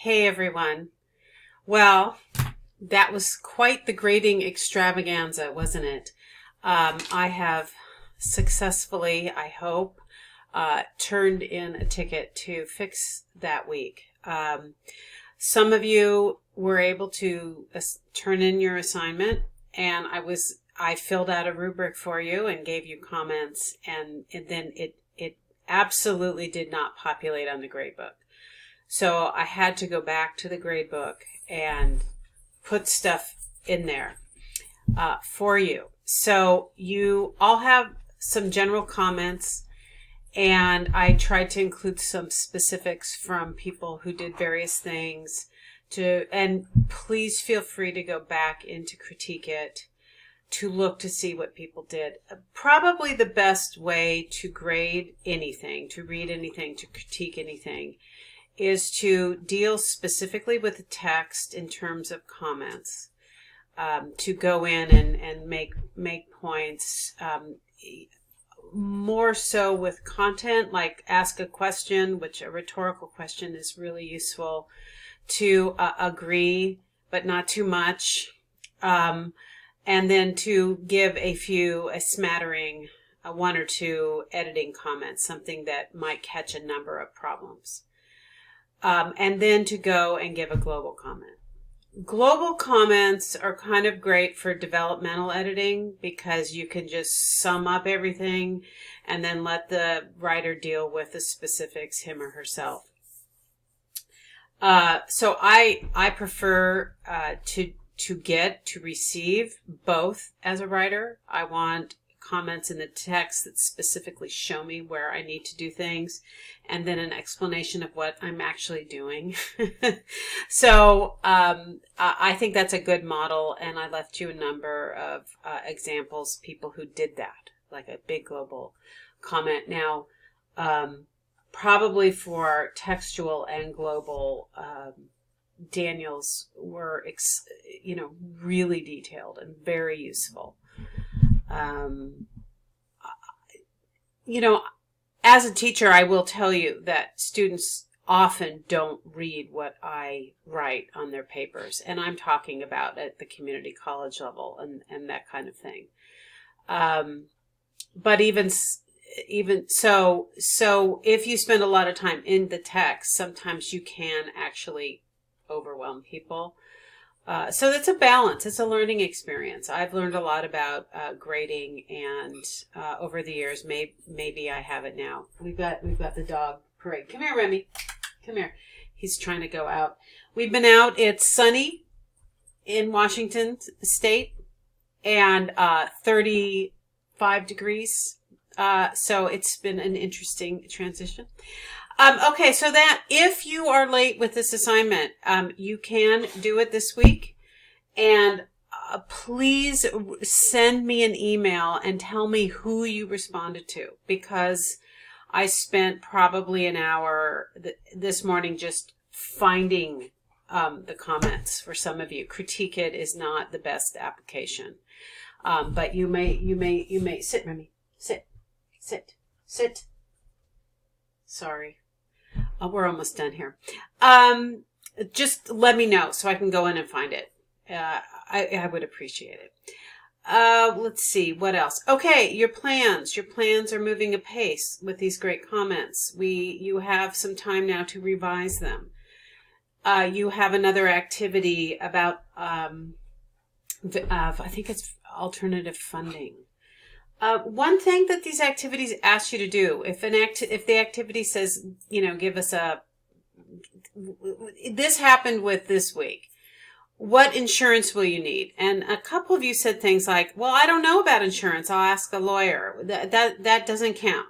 Hey everyone. Well, that was quite the grading extravaganza, wasn't it? I have successfully, I hope, turned in a ticket to fix that week. Some of you were able to turn in your assignment, and I filled out a rubric for you and gave you comments, and then it absolutely did not populate on the gradebook. So I had to go back to the grade book and put stuff in there for you. So you all have some general comments, and I tried to include some specifics from people who did various things. And please feel free to go back and to critique it, to look to see what people did. Probably the best way to grade anything, to read anything, to critique anything, is to deal specifically with the text in terms of comments, to go in and make points, more so with content, like ask a question, which a rhetorical question is really useful, to agree, but not too much, and then to give a smattering, one or two editing comments, something that might catch a number of problems. And then to go and give a global comment. Global comments are kind of great for developmental editing because you can just sum up everything and then let the writer deal with the specifics, him or herself. So I prefer to receive both as a writer. I want comments in the text that specifically show me where I need to do things, and then an explanation of what I'm actually doing. So I think that's a good model, and I left you a number of examples, people who did that, like a big global comment. Now, probably for textual and global, Daniel's were really detailed and very useful. As a teacher, I will tell you that students often don't read what I write on their papers, and I'm talking about at the community college level and that kind of thing. But even so, if you spend a lot of time in the text, sometimes you can actually overwhelm people. So that's a balance. It's a learning experience. I've learned a lot about grading, and over the years, maybe I have it now. We've got the dog parade. Come here, Remy. Come here. He's trying to go out. We've been out. It's sunny in Washington State and 35 degrees. So it's been an interesting transition. Okay, so that if you are late with this assignment, you can do it this week. And please send me an email and tell me who you responded to, because I spent probably an hour this morning just finding the comments for some of you. Critique It is not the best application. But you may sit, Remy. Sit. Sorry. We're almost done here. Just let me know so I can go in and find it. I would appreciate it. Let's see, what else? Okay, your plans. Your plans are moving apace with these great comments. You have some time now to revise them. You have another activity about, I think it's alternative funding. One thing that these activities ask you to do, if the activity says, give us this happened with this week, what insurance will you need? And a couple of you said things like, well, I don't know about insurance. I'll ask a lawyer. That doesn't count.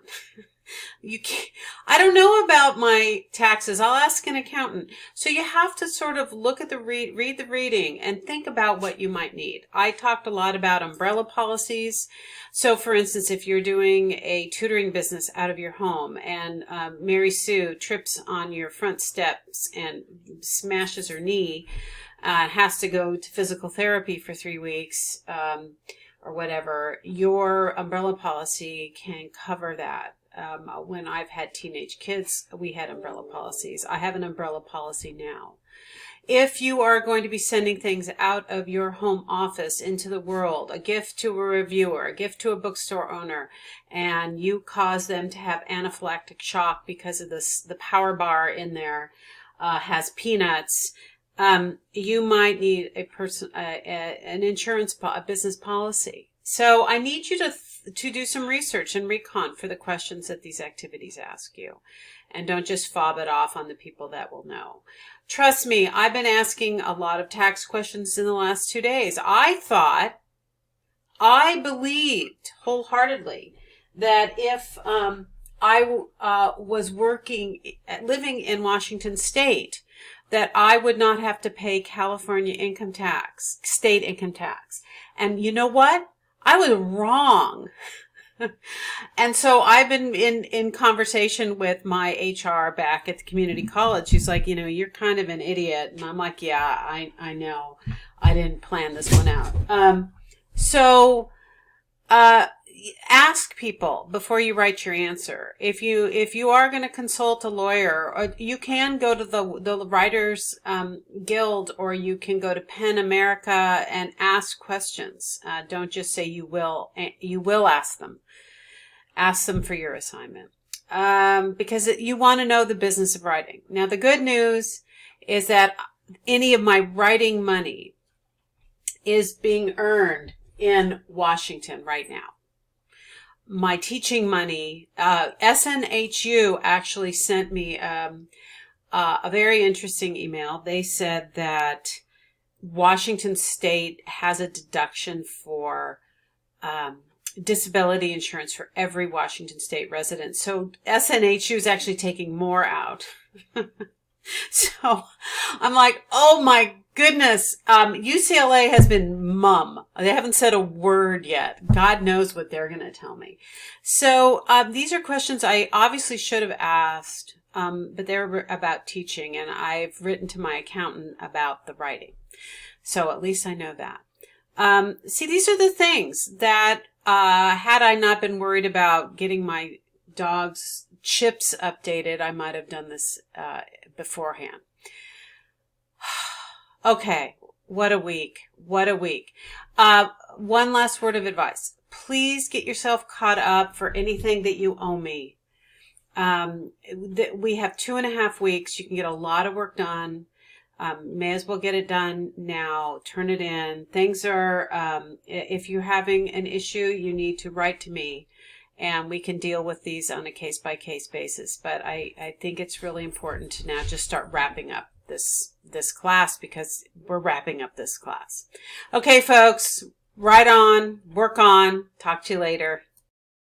I don't know about my taxes. I'll ask an accountant. So you have to sort of look at read the reading and think about what you might need. I talked a lot about umbrella policies. So for instance, if you're doing a tutoring business out of your home and Mary Sue trips on your front steps and smashes her knee, has to go to physical therapy for 3 weeks, or whatever, your umbrella policy can cover that. when I've had teenage kids, we had umbrella policies. I have an umbrella policy now. If you are going to be sending things out of your home office into the world, a gift to a reviewer, a gift to a bookstore owner, and you cause them to have anaphylactic shock because of this, the power bar in there has peanuts, you might need an insurance, a business policy. So I need you to do some research and recon for the questions that these activities ask you. And don't just fob it off on the people that will know. Trust me, I've been asking a lot of tax questions in the last 2 days. I believed wholeheartedly that if I was living in Washington State, that I would not have to pay California income tax, state income tax. And you know what? I was wrong. And so I've been in conversation with my HR back at the community college. She's like, you're kind of an idiot. And I'm like, yeah, I know. I didn't plan this one out. So ask people before you write your answer. If you are going to consult a lawyer, or you can go to the Writers Guild, or you can go to PEN America and ask questions. Don't just say you will ask them. Ask them for your assignment, because you want to know the business of writing. Now, the good news is that any of my writing money is being earned in Washington right now. My teaching money, SNHU actually sent me a very interesting email. They said that Washington State has a deduction for disability insurance for every Washington State resident. So SNHU is actually taking more out. So I'm like, oh my goodness. UCLA has been mum. They haven't said a word yet. God knows what they're going to tell me. So these are questions I obviously should have asked, but they're about teaching, and I've written to my accountant about the writing. So at least I know that. See, these are the things that had I not been worried about getting my dog's chips updated, I might have done this beforehand. Okay, what a week. What a week. One last word of advice. Please get yourself caught up for anything that you owe me. We have 2.5 weeks. You can get a lot of work done. May as well get it done now. Turn it in. Things are, if you're having an issue, you need to write to me, and we can deal with these on a case-by-case basis. But I think it's really important to now just start wrapping up this class, because we're wrapping up this class. Okay, folks, write on, work on. Talk to you later.